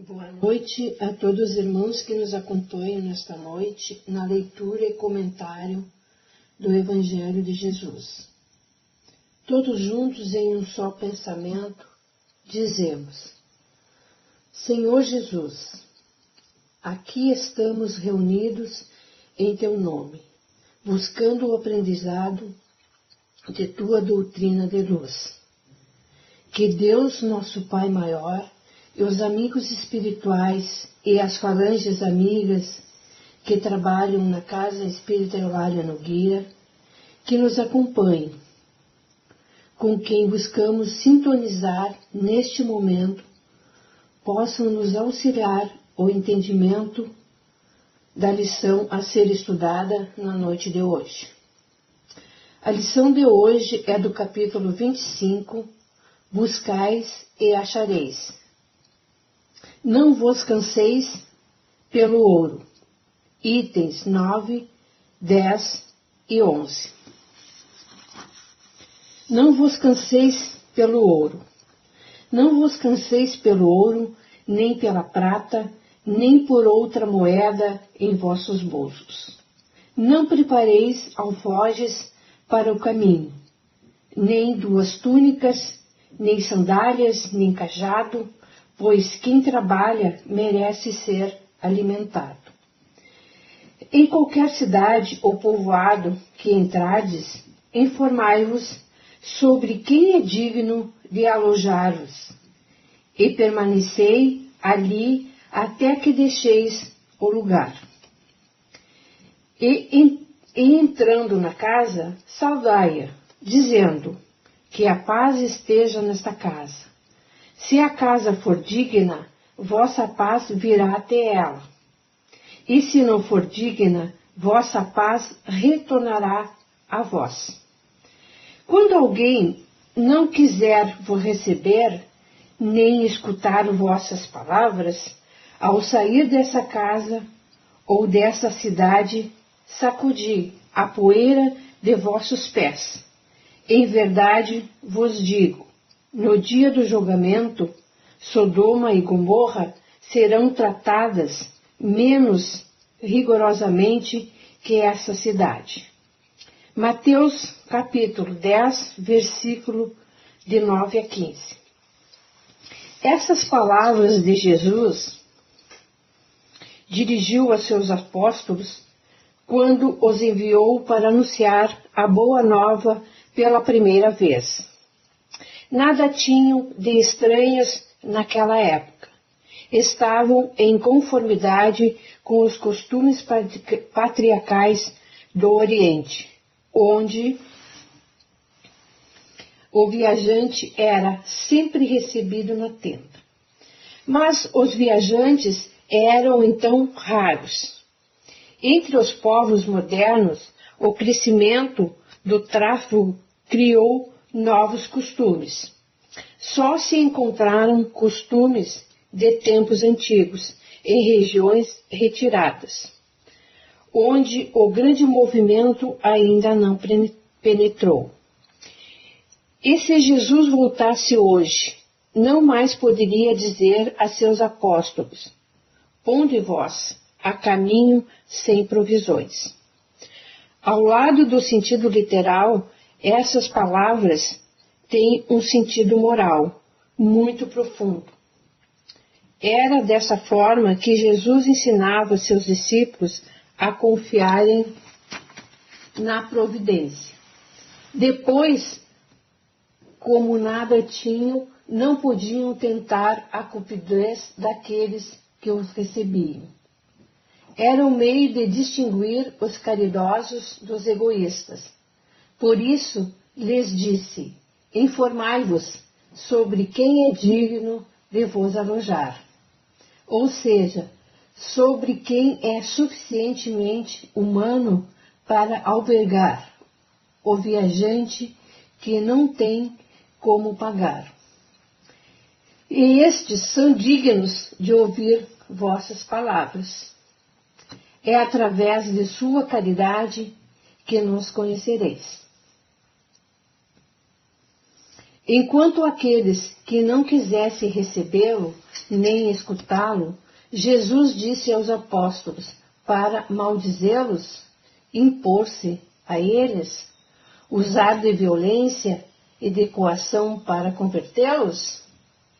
Boa noite a todos os irmãos que nos acompanham nesta noite na leitura e comentário do Evangelho de Jesus. Todos juntos em um só pensamento, dizemos: Senhor Jesus, aqui estamos reunidos em Teu nome, buscando o aprendizado de Tua doutrina de luz. Que Deus, nosso Pai maior, e os amigos espirituais e as falanges amigas que trabalham na Casa Espírita Eulália Nogueira, que nos acompanhem, com quem buscamos sintonizar neste momento, possam nos auxiliar o entendimento da lição a ser estudada na noite de hoje. A lição de hoje é do capítulo 25, Buscais e achareis. Não vos canseis pelo ouro. Itens 9, 10 e 11. Não vos canseis pelo ouro. Não vos canseis pelo ouro, nem pela prata, nem por outra moeda em vossos bolsos. Não prepareis alforjes para o caminho, nem 2 túnicas, nem sandálias, nem cajado, pois quem trabalha merece ser alimentado. Em qualquer cidade ou povoado que entrardes, informai-vos sobre quem é digno de alojar-vos, e permanecei ali até que deixeis o lugar. E entrando na casa, saudai-a, dizendo: que a paz esteja nesta casa. Se a casa for digna, vossa paz virá até ela. E se não for digna, vossa paz retornará a vós. Quando alguém não quiser vos receber, nem escutar vossas palavras, ao sair dessa casa ou dessa cidade, sacudi a poeira de vossos pés. Em verdade vos digo, no dia do julgamento, Sodoma e Gomorra serão tratadas menos rigorosamente que essa cidade. Mateus capítulo 10, versículo de 9 a 15. Essas palavras de Jesus dirigiu a seus apóstolos quando os enviou para anunciar a boa nova pela primeira vez. Nada tinham de estranhas naquela época. Estavam em conformidade com os costumes patriarcais do Oriente, onde o viajante era sempre recebido na tenda. Mas os viajantes eram então raros. Entre os povos modernos, o crescimento do tráfego criou novos costumes. Só se encontraram costumes de tempos antigos em regiões retiradas, onde o grande movimento ainda não penetrou. E se Jesus voltasse hoje, não mais poderia dizer a seus apóstolos: ponde vós a caminho sem provisões. Ao lado do sentido literal, essas palavras têm um sentido moral muito profundo. Era dessa forma que Jesus ensinava seus discípulos a confiarem na providência. Depois, como nada tinham, não podiam tentar a cupidez daqueles que os recebiam. Era um meio de distinguir os caridosos dos egoístas. Por isso, lhes disse: informai-vos sobre quem é digno de vos alojar. Ou seja, sobre quem é suficientemente humano para albergar o viajante que não tem como pagar. E estes são dignos de ouvir vossas palavras. É através de sua caridade que nos conhecereis. Enquanto aqueles que não quisessem recebê-lo nem escutá-lo, Jesus disse aos apóstolos para maldizê-los, impor-se a eles, usar de violência e de coação para convertê-los?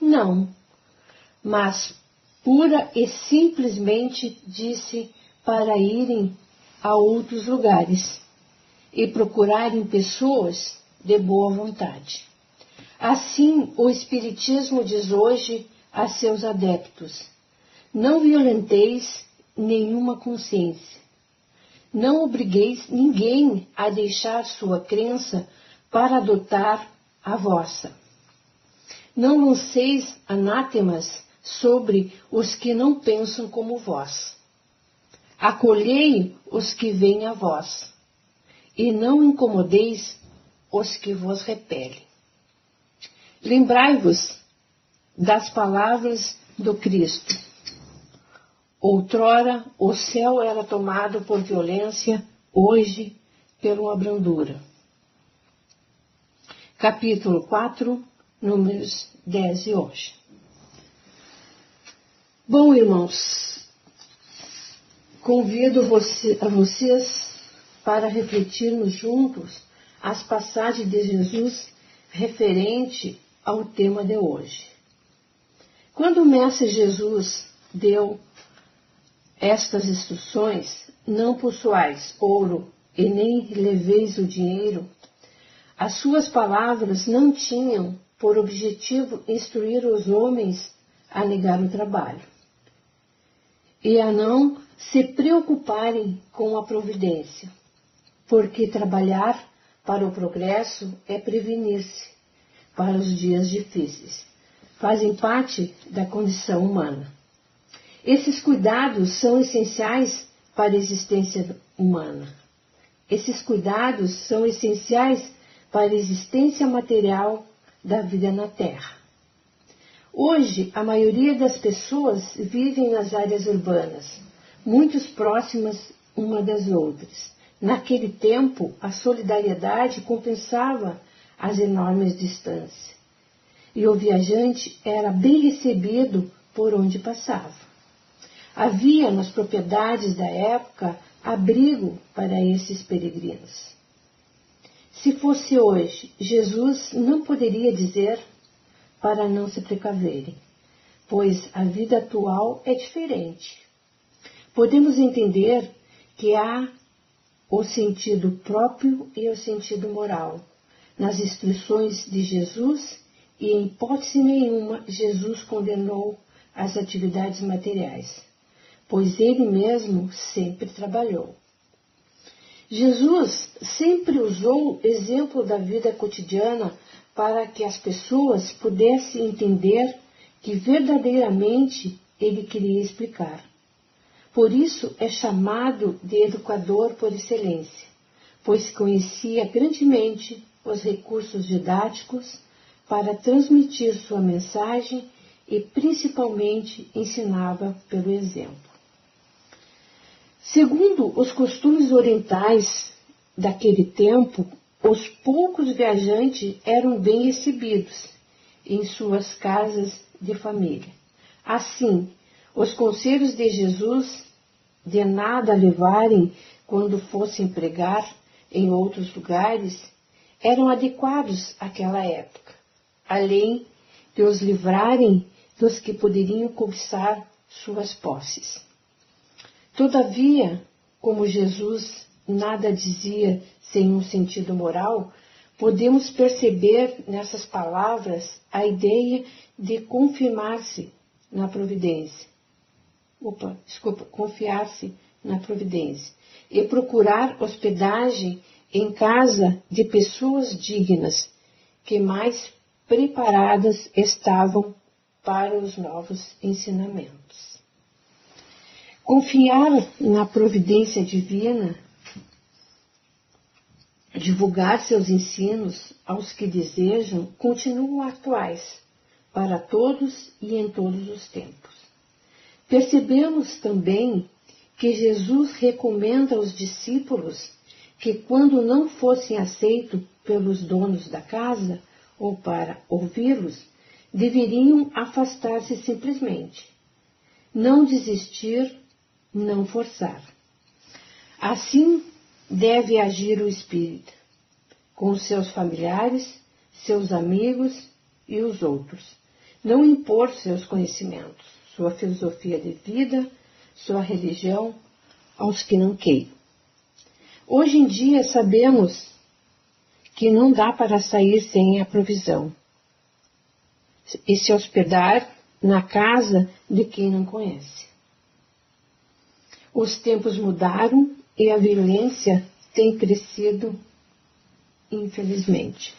Não, mas pura e simplesmente disse para irem a outros lugares e procurarem pessoas de boa vontade. Assim, o Espiritismo diz hoje a seus adeptos: não violenteis nenhuma consciência. Não obrigueis ninguém a deixar sua crença para adotar a vossa. Não lanceis anátemas sobre os que não pensam como vós. Acolhei os que vêm a vós, e não incomodeis os que vos repelem. Lembrai-vos das palavras do Cristo. Outrora o céu era tomado por violência, hoje pela brandura. Capítulo 4, números 10 e 11. Bom, irmãos, convido a vocês para refletirmos juntos as passagens de Jesus referente ao tema de hoje. Quando o Mestre Jesus deu estas instruções: não possuais ouro e nem leveis o dinheiro, as suas palavras não tinham por objetivo instruir os homens a negar o trabalho e a não se preocuparem com a providência, porque trabalhar para o progresso é prevenir-se para os dias difíceis. Fazem parte da condição humana. Esses cuidados são essenciais para a existência humana. Esses cuidados são essenciais para a existência material da vida na Terra. Hoje, a maioria das pessoas vivem nas áreas urbanas, muito próximas uma das outras. Naquele tempo, a solidariedade compensava as enormes distâncias, e o viajante era bem recebido por onde passava. Havia nas propriedades da época abrigo para esses peregrinos. Se fosse hoje, Jesus não poderia dizer para não se precaverem, pois a vida atual é diferente. Podemos entender que há o sentido próprio e o sentido moral nas instruções de Jesus, e em hipótese nenhuma Jesus condenou as atividades materiais, pois ele mesmo sempre trabalhou. Jesus sempre usou o exemplo da vida cotidiana para que as pessoas pudessem entender que verdadeiramente ele queria explicar. Por isso é chamado de educador por excelência, pois conhecia grandemente os recursos didáticos para transmitir sua mensagem e principalmente ensinava pelo exemplo. Segundo os costumes orientais daquele tempo, os poucos viajantes eram bem recebidos em suas casas de família. Assim, os conselhos de Jesus de nada levarem quando fossem pregar em outros lugares eram adequados àquela época, além de os livrarem dos que poderiam cobiçar suas posses. Todavia, como Jesus nada dizia sem um sentido moral, podemos perceber nessas palavras a ideia de confiar-se na providência e procurar hospedagem em casa de pessoas dignas, que mais preparadas estavam para os novos ensinamentos. Confiar na providência divina, divulgar seus ensinos aos que desejam, continuam atuais para todos e em todos os tempos. Percebemos também que Jesus recomenda aos discípulos que, quando não fossem aceitos pelos donos da casa ou para ouvi-los, deveriam afastar-se simplesmente. Não desistir, não forçar. Assim deve agir o espírita, com os seus familiares, seus amigos e os outros. Não impor seus conhecimentos, sua filosofia de vida, sua religião aos que não queiram. Hoje em dia sabemos que não dá para sair sem a provisão e se hospedar na casa de quem não conhece. Os tempos mudaram e a violência tem crescido, infelizmente.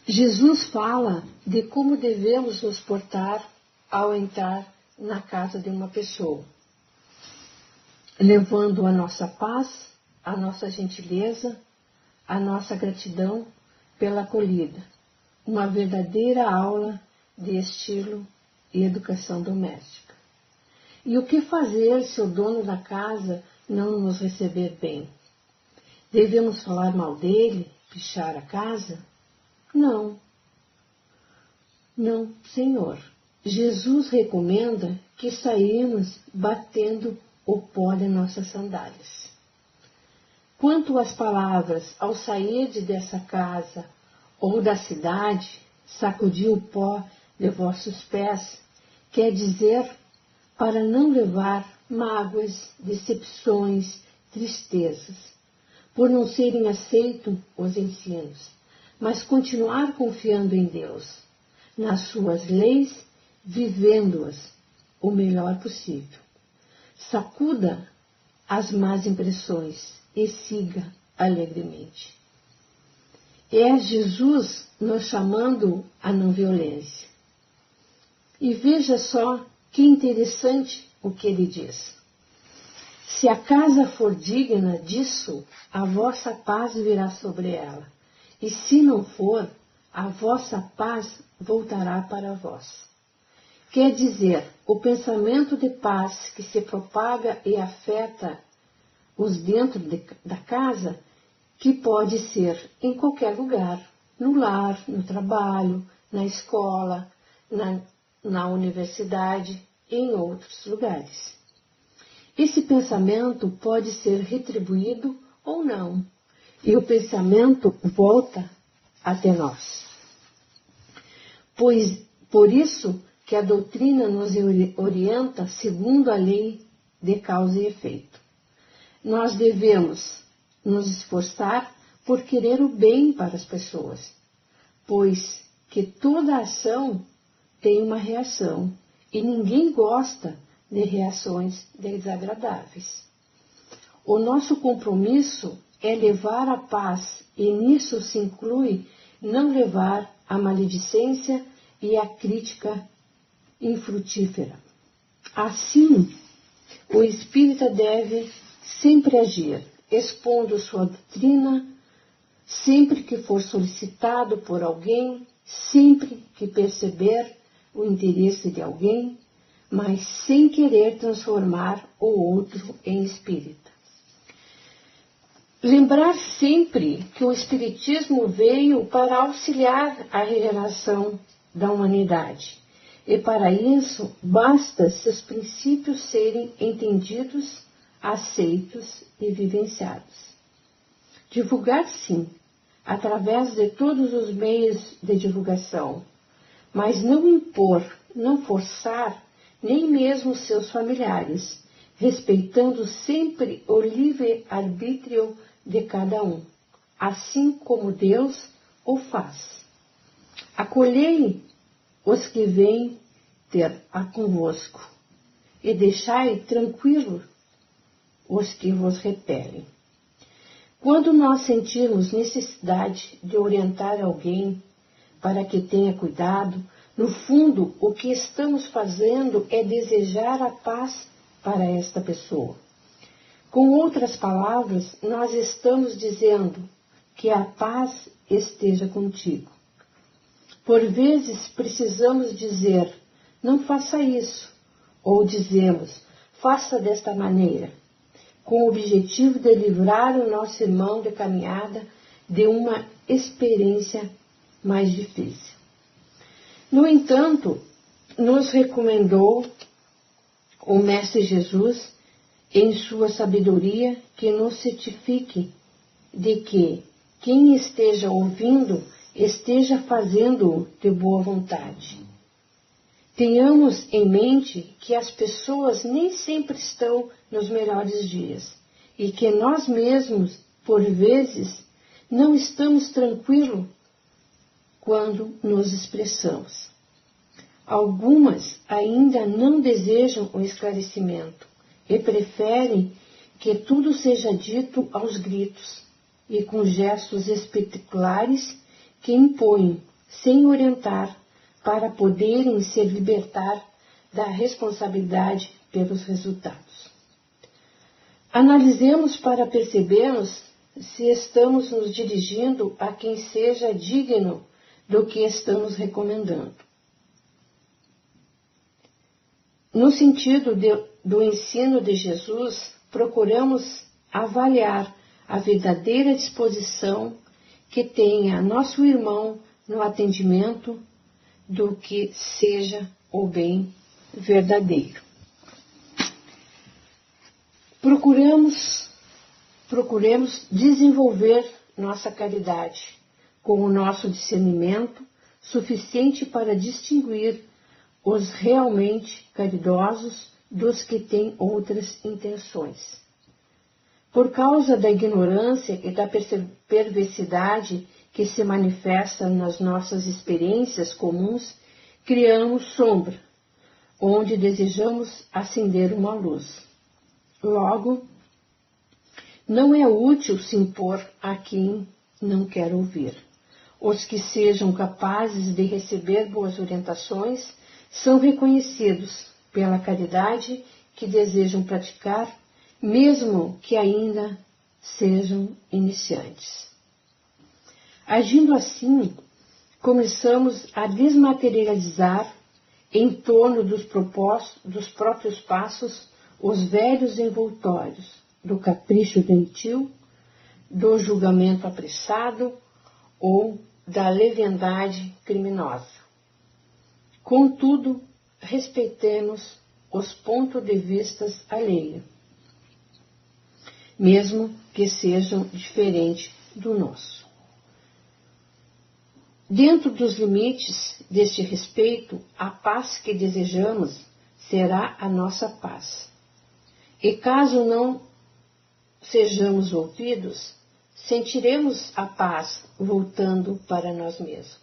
Jesus fala de como devemos nos portar ao entrar na casa de uma pessoa, levando a nossa paz, a nossa gentileza, a nossa gratidão pela acolhida, uma verdadeira aula de estilo e educação doméstica. E o que fazer se o dono da casa não nos receber bem? Devemos falar mal dele, pichar a casa? Não. Não, Senhor. Jesus recomenda que saímos batendo o pó de nossas sandálias. Quanto às palavras, ao sair dessa casa ou da cidade, sacudir o pó de vossos pés, quer dizer para não levar mágoas, decepções, tristezas, por não serem aceitos os ensinos, mas continuar confiando em Deus, nas suas leis, vivendo-as o melhor possível. Sacuda as más impressões e siga alegremente. É Jesus nos chamando à não violência. E veja só que interessante o que ele diz. Se a casa for digna disso, a vossa paz virá sobre ela. E se não for, a vossa paz voltará para vós. Quer dizer, o pensamento de paz que se propaga e afeta os dentro da casa, que pode ser em qualquer lugar, no lar, no trabalho, na escola, na universidade e em outros lugares. Esse pensamento pode ser retribuído ou não, e o pensamento volta até nós. Pois, por isso que a doutrina nos orienta segundo a lei de causa e efeito. Nós devemos nos esforçar por querer o bem para as pessoas, pois que toda ação tem uma reação e ninguém gosta de reações desagradáveis. O nosso compromisso é levar a paz e nisso se inclui não levar a maledicência e a crítica infrutífera. Assim, o espírita deve sempre agir, expondo sua doutrina, sempre que for solicitado por alguém, sempre que perceber o interesse de alguém, mas sem querer transformar o outro em espírita. Lembrar sempre que o Espiritismo veio para auxiliar a regeneração da humanidade. E para isso, basta seus princípios serem entendidos, aceitos e vivenciados. Divulgar, sim, através de todos os meios de divulgação, mas não impor, não forçar, nem mesmo seus familiares, respeitando sempre o livre-arbítrio de cada um, assim como Deus o faz. Acolhei os que vêm ter a convosco, e deixai tranquilo os que vos repelem. Quando nós sentirmos necessidade de orientar alguém para que tenha cuidado, no fundo, o que estamos fazendo é desejar a paz para esta pessoa. Com outras palavras, nós estamos dizendo que a paz esteja contigo. Por vezes precisamos dizer, não faça isso, ou dizemos, faça desta maneira, com o objetivo de livrar o nosso irmão de caminhada de uma experiência mais difícil. No entanto, nos recomendou o Mestre Jesus, em sua sabedoria, que nos certifique de que quem esteja ouvindo esteja fazendo-o de boa vontade. Tenhamos em mente que as pessoas nem sempre estão nos melhores dias e que nós mesmos, por vezes, não estamos tranquilos quando nos expressamos. Algumas ainda não desejam o esclarecimento e preferem que tudo seja dito aos gritos e com gestos espetaculares que impõem, sem orientar, para poderem se libertar da responsabilidade pelos resultados. Analisemos para percebermos se estamos nos dirigindo a quem seja digno do que estamos recomendando. No sentido do ensino de Jesus, procuramos avaliar a verdadeira disposição que tenha nosso irmão no atendimento do que seja o bem verdadeiro. Procuremos desenvolver nossa caridade com o nosso discernimento suficiente para distinguir os realmente caridosos dos que têm outras intenções. Por causa da ignorância e da perversidade que se manifesta nas nossas experiências comuns, criamos sombra, onde desejamos acender uma luz. Logo, não é útil se impor a quem não quer ouvir. Os que sejam capazes de receber boas orientações são reconhecidos pela caridade que desejam praticar, mesmo que ainda sejam iniciantes. Agindo assim, começamos a desmaterializar em torno dos próprios passos os velhos envoltórios do capricho gentil, do julgamento apressado ou da leviandade criminosa. Contudo, respeitemos os pontos de vista alheios, mesmo que sejam diferentes do nosso. Dentro dos limites deste respeito, a paz que desejamos será a nossa paz. E caso não sejamos ouvidos, sentiremos a paz voltando para nós mesmos,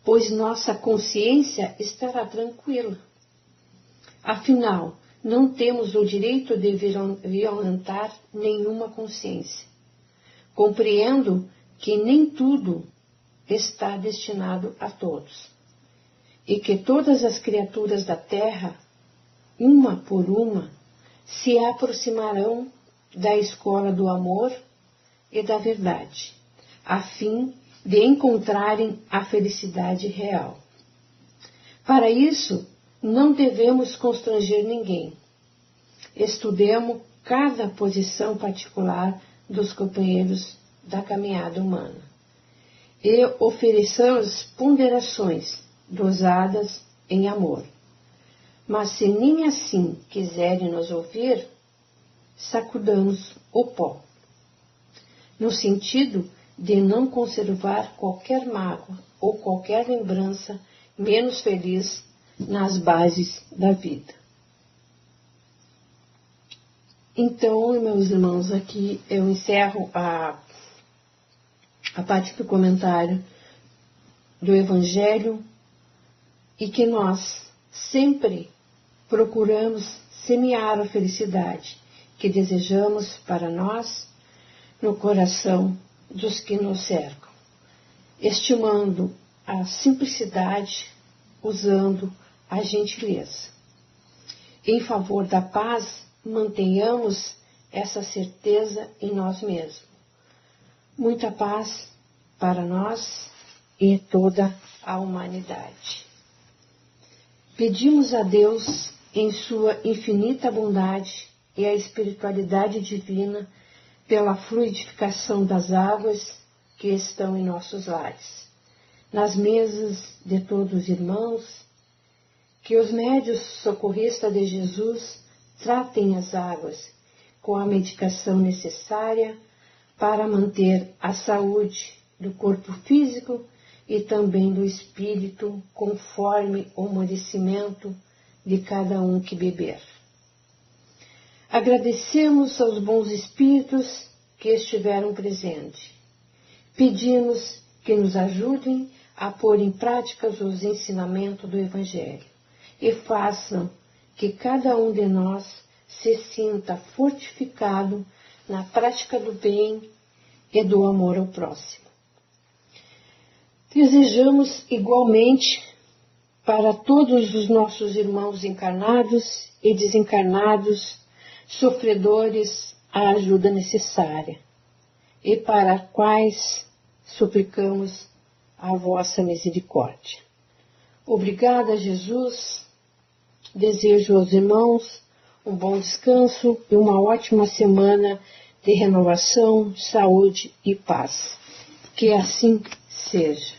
pois nossa consciência estará tranquila. Afinal, não temos o direito de violentar nenhuma consciência. Compreendo que nem tudo está destinado a todos, e que todas as criaturas da terra, uma por uma, se aproximarão da escola do amor e da verdade, a fim de encontrarem a felicidade real. Para isso, não devemos constranger ninguém. Estudemos cada posição particular dos companheiros da caminhada humana e ofereçamos ponderações dosadas em amor. Mas se nem assim quiserem nos ouvir, sacudamos o pó, no sentido de não conservar qualquer mágoa ou qualquer lembrança menos feliz nas bases da vida. Então, meus irmãos, aqui eu encerro a parte do comentário do Evangelho e que nós sempre procuramos semear a felicidade que desejamos para nós no coração dos que nos cercam, estimando a simplicidade, usando a gentileza. Em favor da paz, mantenhamos essa certeza em nós mesmos. Muita paz para nós e toda a humanidade. Pedimos a Deus, em sua infinita bondade e a espiritualidade divina, pela fluidificação das águas, que estão em nossos lares, nas mesas de todos os irmãos, que os médios socorristas de Jesus tratem as águas com a medicação necessária para manter a saúde do corpo físico e também do espírito, conforme o merecimento de cada um que beber. Agradecemos aos bons espíritos que estiveram presentes. Pedimos que nos ajudem a pôr em prática os ensinamentos do Evangelho e façam que cada um de nós se sinta fortificado na prática do bem e do amor ao próximo. Desejamos igualmente para todos os nossos irmãos encarnados e desencarnados, sofredores, a ajuda necessária, e para quais suplicamos a vossa misericórdia. Obrigada, Jesus. Desejo aos irmãos um bom descanso e uma ótima semana de renovação, saúde e paz. Que assim seja.